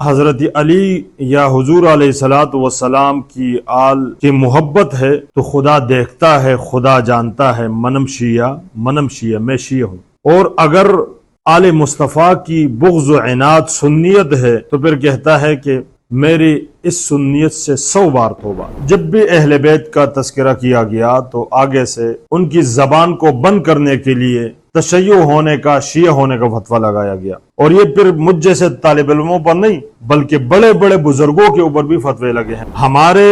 حضرت علی یا حضور علیہ الصلوۃ والسلام کی آل کی محبت ہے تو خدا دیکھتا ہے، خدا جانتا ہے، منم شیعہ میں شیعہ ہوں۔ اور اگر آل مصطفیٰ کی بغض و عناد سنیت ہے تو پھر کہتا ہے کہ میری اس سنیت سے 100 بار توبہ۔ جب بھی اہل بیت کا تذکرہ کیا گیا تو آگے سے ان کی زبان کو بند کرنے کے لیے تشیع ہونے کا، شیعہ ہونے کا فتویٰ لگایا گیا، اور یہ پھر مجھ جیسے طالب علموں پر نہیں بلکہ بڑے بڑے بزرگوں کے اوپر بھی فتوے لگے ہیں۔ ہمارے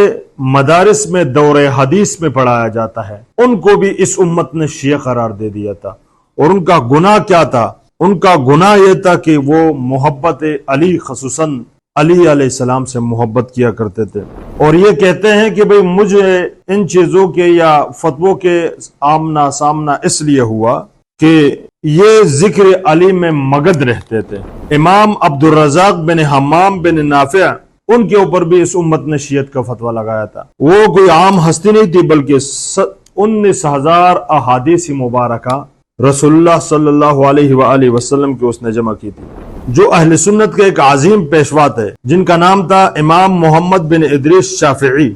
مدارس میں دور حدیث میں پڑھایا جاتا ہے، ان کو بھی اس امت نے شیعہ قرار دے دیا تھا، اور ان کا گناہ کیا تھا؟ ان کا گناہ یہ تھا کہ وہ محبت علی، خصوصاً علی علیہ السلام سے محبت کیا کرتے تھے، اور یہ کہتے ہیں کہ بھئی مجھے ان چیزوں کے یا فتووں کے آمنا سامنا اس لیے ہوا کہ یہ ذکر علی میں مگن رہتے تھے۔ امام عبد الرزاق بن حمام بن نافع، ان کے اوپر بھی اس امت نے شیعت کا فتویٰ لگایا تھا۔ وہ کوئی عام ہستی نہیں تھی بلکہ 19,000 احادیث مبارکہ رسول اللہ صلی اللہ علیہ وآلہ وسلم کی اس نے جمع کی تھی، جو اہل سنت کے ایک عظیم پیشوا تھے جن کا نام تھا امام محمد بن ادریس شافعی،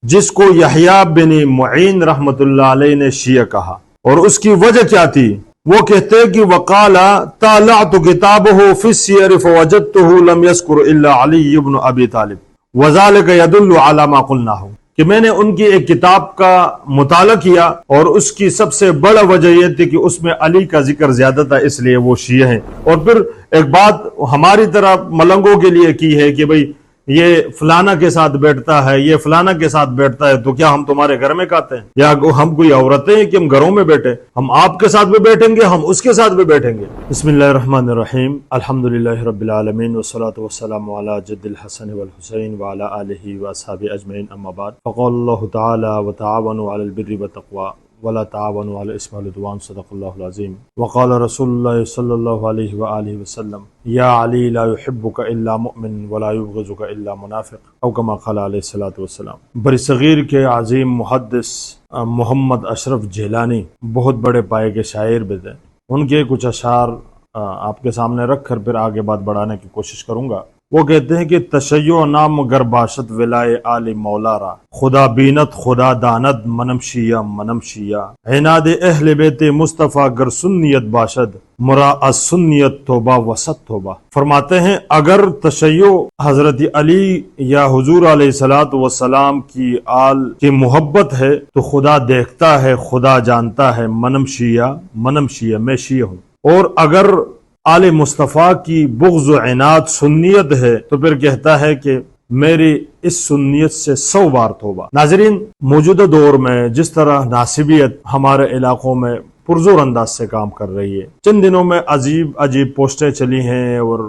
جس کو یحییٰ بن معین رحمت اللہ علیہ نے شیعہ کہا۔ اور اس کی وجہ کیا تھی؟ وہ کہتے کہ وقال طالعت کتابہ فی السیر فوجدتہ لم یذکر الا علی بن ابی طالب وذلک یدل علی ما قلناہ، کہ میں نے ان کی ایک کتاب کا مطالعہ کیا اور اس کی سب سے بڑا وجہ یہ تھی کہ اس میں علی کا ذکر زیادہ تھا، اس لیے وہ شیعہ ہیں۔ اور پھر ایک بات ہماری طرح ملنگوں کے لیے کی ہے کہ بھئی یہ فلانا کے ساتھ بیٹھتا ہے، یہ فلانا کے ساتھ بیٹھتا ہے، تو کیا ہم تمہارے گھر میں کھاتے ہیں؟ یا ہم کوئی عورتیں ہیں کہ ہم گھروں میں بیٹھے؟ ہم آپ کے ساتھ بھی بیٹھیں گے، ہم اس کے ساتھ بھی بیٹھیں گے۔ بسم اللہ الرحمن الرحیم، الحمدللہ رب العالمین والصلاة والسلام علی جد الحسن والحسین وعلی آلہ واصحابہ اجمعین، اما بعد، فقال اللہ تعالی وتعاونوا علی البر والتقوی ولا تعاونوا علی الاسم والعدوان، صدق اللہ العظیم۔ وقال رسول اللہ صلی اللہ علیہ وآلہ وسلم یا علی لا يحبک الا مؤمن ولا يبغضک الا منافق، او کما قال علیہ الصلوۃ والسلام۔ بر صغیر کے عظیم محدث محمد اشرف جیلانی بہت بڑے پائے کے شاعر بھی تھے۔ ان کے کچھ اشعار آپ کے سامنے رکھ کر پھر آگے بات بڑھانے کی کوشش کروں گا۔ وہ کہتے ہیں کہ تشیع نام گر باشد ولائے آل مولا را، خدا بینت خدا داند منم شیعہ، عناد اہل بیت مصطفیٰ گر سنیت باشد مراعات سنیت توبہ وسط توبہ۔ فرماتے ہیں اگر تشیع حضرت علی یا حضور علیہ الصلوۃ والسلام کی آل کی محبت ہے تو خدا دیکھتا ہے، خدا جانتا ہے، منم شیعہ میں شیعہ ہوں۔ اور اگر آل مصطفیٰ کی بغض و عناد سنیت ہے تو پھر کہتا ہے کہ میری اس سنیت سے 100 بار توبہ۔ ناظرین، موجودہ دور میں جس طرح ناصبیت ہمارے علاقوں میں پرزور انداز سے کام کر رہی ہے، چند دنوں میں عجیب پوسٹیں چلی ہیں اور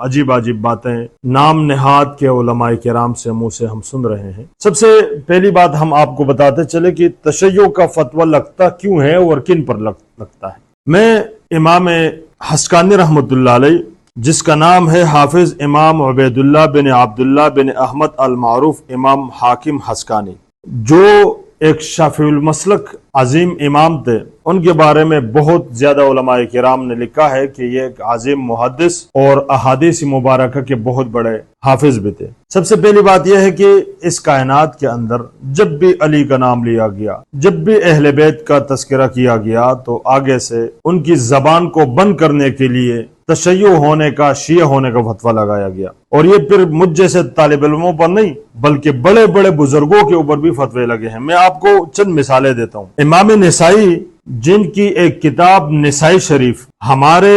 عجیب باتیں نام نہاد کے علماء کرام سے منہ سے ہم سن رہے ہیں۔ سب سے پہلی بات ہم آپ کو بتاتے چلے کہ تشیع کا فتویٰ لگتا کیوں ہے اور کن پر لگتا ہے۔ میں امام حسکانی رحمت اللہ علیہ، جس کا نام ہے حافظ امام عبید اللہ بن عبداللہ بن احمد المعروف امام حاکم حسکانی، جو ایک شافعی المسلک عظیم امام تھے، ان کے بارے میں بہت زیادہ علماء کرام نے لکھا ہے کہ یہ ایک عظیم محدث اور احادیث مبارکہ کے بہت بڑے حافظ بھی تھے۔ سب سے پہلی بات یہ ہے کہ اس کائنات کے اندر جب بھی علی کا نام لیا گیا، جب بھی اہل بیت کا تذکرہ کیا گیا تو آگے سے ان کی زبان کو بند کرنے کے لیے تشیع ہونے کا، شیعہ ہونے کا فتویٰ لگایا گیا، اور یہ پھر مجھ جیسے طالب علموں پر نہیں بلکہ بڑے بڑے بزرگوں کے اوپر بھی فتوے لگے ہیں۔ میں آپ کو چند مثالیں دیتا ہوں۔ امام نسائی، جن کی ایک کتاب نسائی شریف ہمارے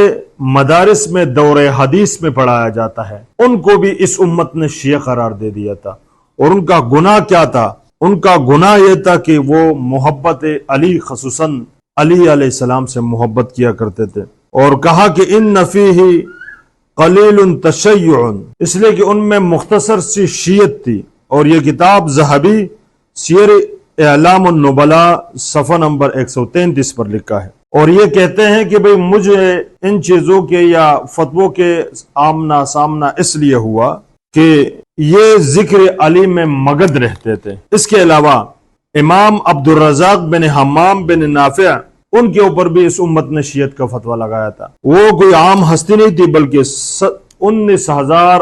مدارس میں دور حدیث میں پڑھایا جاتا ہے، ان کو بھی اس امت نے شیعہ قرار دے دیا تھا، اور ان کا گناہ کیا تھا؟ ان کا گناہ یہ تھا کہ وہ محبت علی، خصوصاً علی علیہ السلام سے محبت کیا کرتے تھے، اور کہا کہ ان فیہ قلیل تشیع، اس لیے کہ ان میں مختصر سی شیعت تھی۔ اور یہ کتاب ذہبی سیر اعلام النبلاء صفحہ نمبر 133 پر لکھا ہے، اور یہ کہتے ہیں کہ بھئی مجھے ان چیزوں کے یا فتووں کے آمنا سامنا اس لیے ہوا کہ یہ ذکر علی میں مگن رہتے تھے۔ اس کے علاوہ امام عبد الرزاق بن حمام بن نافع، ان کے اوپر بھی اس امت نے شیعت کا فتویٰ لگایا تھا۔ وہ کوئی عام ہستی نہیں تھی بلکہ 19,000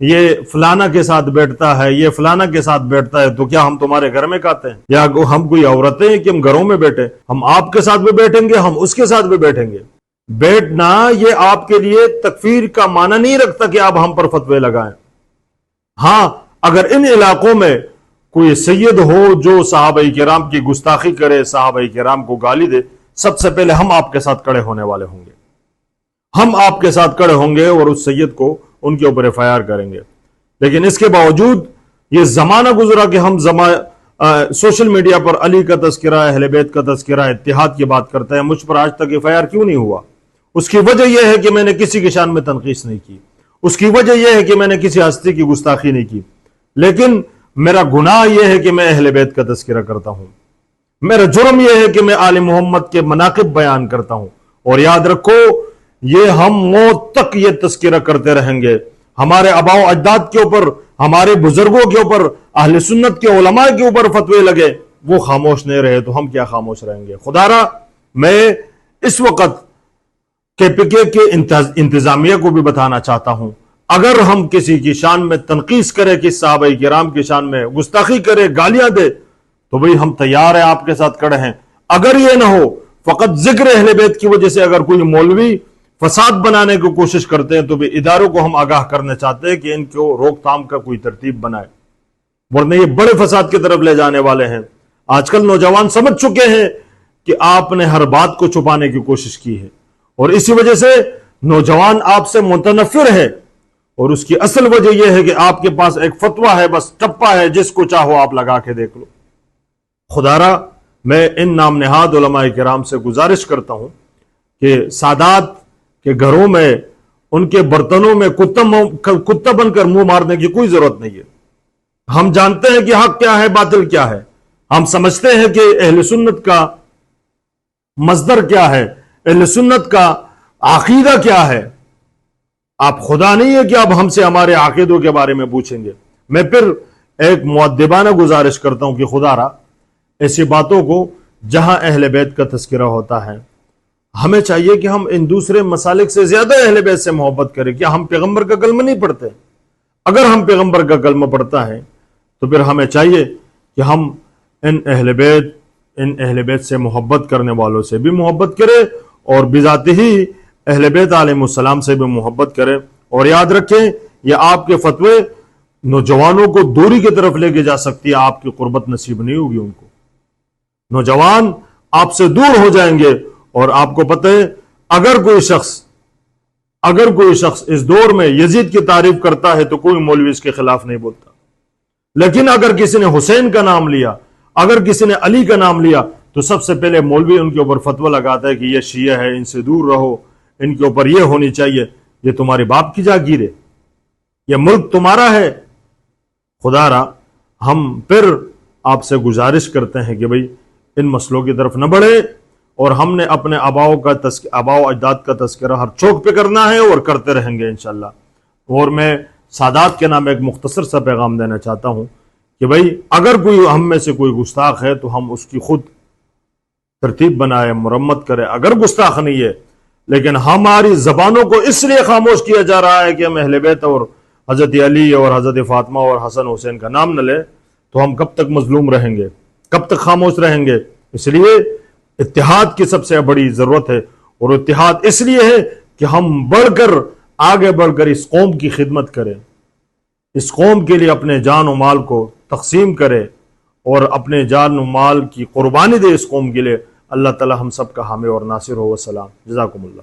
یہ فلانا کے ساتھ بیٹھتا ہے، یہ فلانا کے ساتھ بیٹھتا ہے، تو کیا ہم تمہارے گھر میں کھاتے ہیں؟ یا ہم کوئی عورتیں ہیں کہ ہم گھروں میں بیٹھے؟ ہم آپ کے ساتھ بھی بیٹھیں گے، ہم اس کے ساتھ بھی بیٹھیں گے۔ بیٹھنا یہ آپ کے لیے تکفیر کا معنی نہیں رکھتا کہ آپ ہم پر فتوے لگائیں۔ ہاں، اگر ان علاقوں میں کوئی سید ہو جو صحابہ کرام کی گستاخی کرے، صحابہ کرام کو گالی دے، سب سے پہلے ہم آپ کے ساتھ کھڑے ہونے والے ہوں گے، ہم آپ کے ساتھ کھڑے ہوں گے اور اس سید کو ان کے اوپر FIR کریں گے۔ لیکن اس کے باوجود یہ زمانہ گزرا کہ ہم سوشل میڈیا پر علی کا تذکرہ، اہل بیت کا تذکرہ، اتحاد کی بات کرتے ہیں، مجھ پر آج تک FIR کیوں نہیں ہوا؟ اس کی وجہ یہ ہے کہ میں نے کسی کی شان میں تنقیص نہیں کی، اس کی وجہ یہ ہے کہ میں نے کسی ہستی کی گستاخی نہیں کی، لیکن میرا گناہ یہ ہے کہ میں اہل بیت کا تذکرہ کرتا ہوں، میرا جرم یہ ہے کہ میں آل محمد کے مناقب بیان کرتا ہوں۔ اور یاد رکھو، یہ ہم موت تک یہ تذکرہ کرتے رہیں گے۔ ہمارے آباء و اجداد کے اوپر، ہمارے بزرگوں کے اوپر، اہل سنت کے علماء کے اوپر فتوے لگے، وہ خاموش نہیں رہے تو ہم کیا خاموش رہیں گے؟ خدا را، میں اس وقت KPK کے انتظامیہ کو بھی بتانا چاہتا ہوں، اگر ہم کسی کی شان میں تنقیص کرے، کہ صحابہ کرام کی شان میں گستاخی کرے، گالیاں دے، تو بھئی ہم تیار ہیں، آپ کے ساتھ کھڑے ہیں۔ اگر یہ نہ ہو، فقط ذکر اہل بیت کی وجہ سے اگر کوئی مولوی فساد بنانے کی کوشش کرتے ہیں، تو بھی اداروں کو ہم آگاہ کرنا چاہتے ہیں کہ ان کو روک تھام کا کوئی ترتیب بنائے، ورنہ یہ بڑے فساد کی طرف لے جانے والے ہیں۔ آج کل نوجوان سمجھ چکے ہیں کہ آپ نے ہر بات کو چھپانے کی کوشش کی ہے، اور اسی وجہ سے نوجوان آپ سے متنفر ہے، اور اس کی اصل وجہ یہ ہے کہ آپ کے پاس ایک فتویٰ ہے، بس ٹپا ہے، جس کو چاہو آپ لگا کے دیکھ لو۔ خدا را، میں ان نام نہاد علماء کرام سے گزارش کرتا ہوں کہ سادات کے گھروں میں، ان کے برتنوں میں کتا بن کر منہ مارنے کی کوئی ضرورت نہیں ہے۔ ہم جانتے ہیں کہ حق کیا ہے، باطل کیا ہے، ہم سمجھتے ہیں کہ اہل سنت کا مصدر کیا ہے، اہل سنت کا عقیدہ کیا ہے۔ آپ خدا نہیں ہے کہ آپ ہم سے ہمارے عقیدوں کے بارے میں پوچھیں گے۔ میں پھر ایک مؤدبانہ گزارش کرتا ہوں کہ خدا را، ایسی باتوں کو جہاں اہل بیت کا تذکرہ ہوتا ہے، ہمیں چاہیے کہ ہم ان دوسرے مسالک سے زیادہ اہل بیت سے محبت کریں۔ کیا ہم پیغمبر کا کلمہ نہیں پڑھتے؟ اگر ہم پیغمبر کا کلمہ پڑھتا ہے تو پھر ہمیں چاہیے کہ ہم ان اہل بیت سے محبت کرنے والوں سے بھی محبت کریں، اور بذات ہی اہل بیت علیہ السلام سے بھی محبت کریں۔ اور یاد رکھیں، یہ آپ کے فتوے نوجوانوں کو دوری کی طرف لے کے جا سکتی ہے، آپ کی قربت نصیب نہیں ہوگی ان کو۔ نوجوان آپ سے دور ہو جائیں گے، اور آپ کو پتہ ہے، اگر کوئی شخص اس دور میں یزید کی تعریف کرتا ہے تو کوئی مولوی اس کے خلاف نہیں بولتا، لیکن اگر کسی نے حسین کا نام لیا، اگر کسی نے علی کا نام لیا، تو سب سے پہلے مولوی ان کے اوپر فتویٰ لگاتا ہے کہ یہ شیعہ ہے، ان سے دور رہو، ان کے اوپر یہ ہونی چاہیے، یہ تمہارے باپ کی جاگیر ہے، یہ ملک تمہارا ہے۔ خدا را، ہم پھر آپ سے گزارش کرتے ہیں کہ بھئی ان مسئلوں کی طرف نہ بڑھے، اور ہم نے اپنے آباء و اجداد کا تذکرہ ہر چوک پہ کرنا ہے، اور کرتے رہیں گے انشاءاللہ۔ اور میں سادات کے نام ایک مختصر سا پیغام دینا چاہتا ہوں کہ بھئی اگر کوئی ہم میں سے کوئی گستاخ ہے تو ہم اس کی خود ترتیب بنائے، مرمت کرے۔ اگر گستاخ نہیں ہے، لیکن ہماری زبانوں کو اس لیے خاموش کیا جا رہا ہے کہ ہم اہل بیت اور حضرت علی اور حضرت فاطمہ اور حسن حسین کا نام نہ لیں، تو ہم کب تک مظلوم رہیں گے، کب تک خاموش رہیں گے؟ اس لیے اتحاد کی سب سے بڑی ضرورت ہے، اور اتحاد اس لیے ہے کہ ہم آگے بڑھ کر اس قوم کی خدمت کریں، اس قوم کے لیے اپنے جان و مال کو تقسیم کرے، اور اپنے جان و مال کی قربانی دے اس قوم کے لیے۔ اللہ تعالی ہم سب کا حامی اور ناصر ہو۔ والسلام، جزاکم اللہ۔